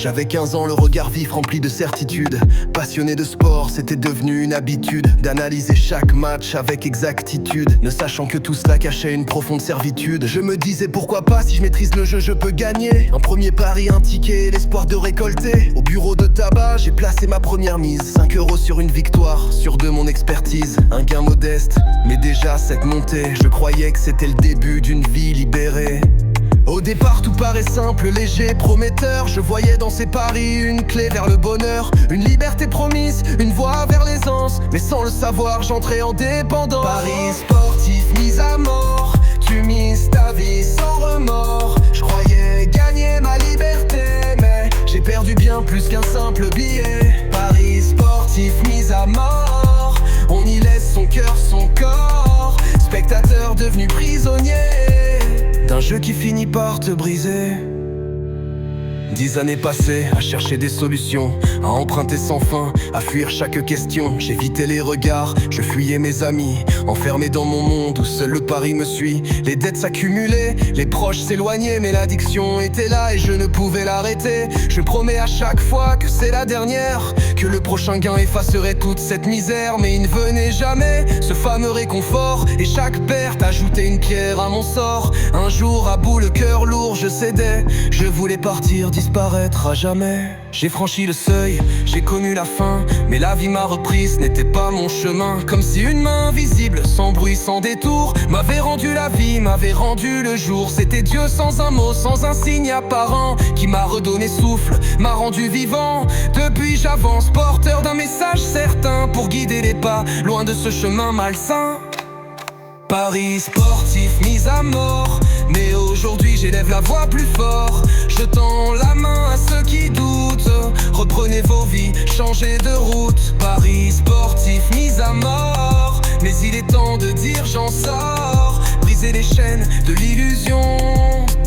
J'avais 15 ans, le regard vif rempli de certitude. Passionné de sport, c'était devenu une habitude d'analyser chaque match avec exactitude, ne sachant que tout cela cachait une profonde servitude. Je me disais pourquoi pas, si je maîtrise le jeu, je peux gagner. Un premier pari, un ticket, l'espoir de récolter. Au bureau de tabac, j'ai placé ma première mise. 5 € sur une victoire, sûr de mon expertise. Un gain modeste, mais déjà cette montée, je croyais que c'était le début d'une vie libérée. Au départ tout paraît simple, léger, prometteur. Je voyais dans ces paris une clé vers le bonheur, une liberté promise, une voie vers l'aisance. Mais sans le savoir j'entrais en dépendance. Paris sportif mis à mort, tu mises ta vie sans remords. Je croyais gagner ma liberté, mais j'ai perdu bien plus qu'un simple billet. Paris sportif mis à mort, on y laisse son cœur, son corps. Spectateur devenu prisonnier d'un jeu qui finit par te briser. 10 années passées à chercher des solutions, à emprunter sans fin, à fuir chaque question. J'évitais les regards, je fuyais mes amis, enfermé dans mon monde où seul le pari me suit. Les dettes s'accumulaient, les proches s'éloignaient, mais l'addiction était là et je ne pouvais l'arrêter. Je promets à chaque fois que c'est la dernière, que le prochain gain effacerait toute cette misère. Mais il ne venait jamais, ce fameux réconfort, et chaque perte ajoutait une pierre à mon sort. Un jour à bout, le cœur lourd, je cédais, je voulais partir, disparaître à jamais. J'ai franchi le seuil, j'ai connu la fin, mais la vie m'a repris, ce n'était pas mon chemin. Comme si une main invisible, sans bruit, sans détour, m'avait rendu la vie, m'avait rendu le jour. C'était Dieu sans un mot, sans un signe apparent, qui m'a redonné souffle, m'a rendu vivant. Depuis j'avance, porteur d'un message certain, pour guider les pas, loin de ce chemin malsain. Paris sportif mis à mort, mais aujourd'hui j'élève la voix plus fort. Je tends la main à ceux qui doutent, reprenez vos vies, changez de route. Paris sportif mis à mort, mais il est temps de dire j'en sors. Briser les chaînes de l'illusion,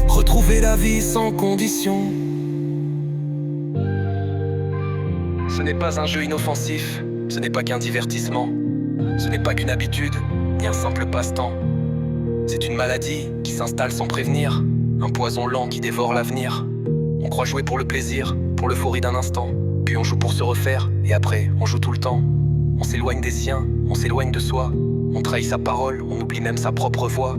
retrouver la vie sans condition. Ce n'est pas un jeu inoffensif, ce n'est pas qu'un divertissement, ce n'est pas qu'une habitude, ni un simple passe-temps. C'est une maladie qui s'installe sans prévenir, un poison lent qui dévore l'avenir. On croit jouer pour le plaisir, pour l'euphorie d'un instant, puis on joue pour se refaire, et après on joue tout le temps. On s'éloigne des siens, on s'éloigne de soi, on trahit sa parole, on oublie même sa propre voix.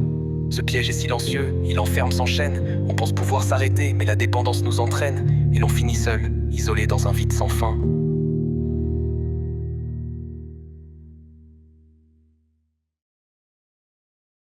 Ce piège est silencieux, il enferme sans chaîne. On pense pouvoir s'arrêter, mais la dépendance nous entraîne, et l'on finit seul, isolé dans un vide sans fin.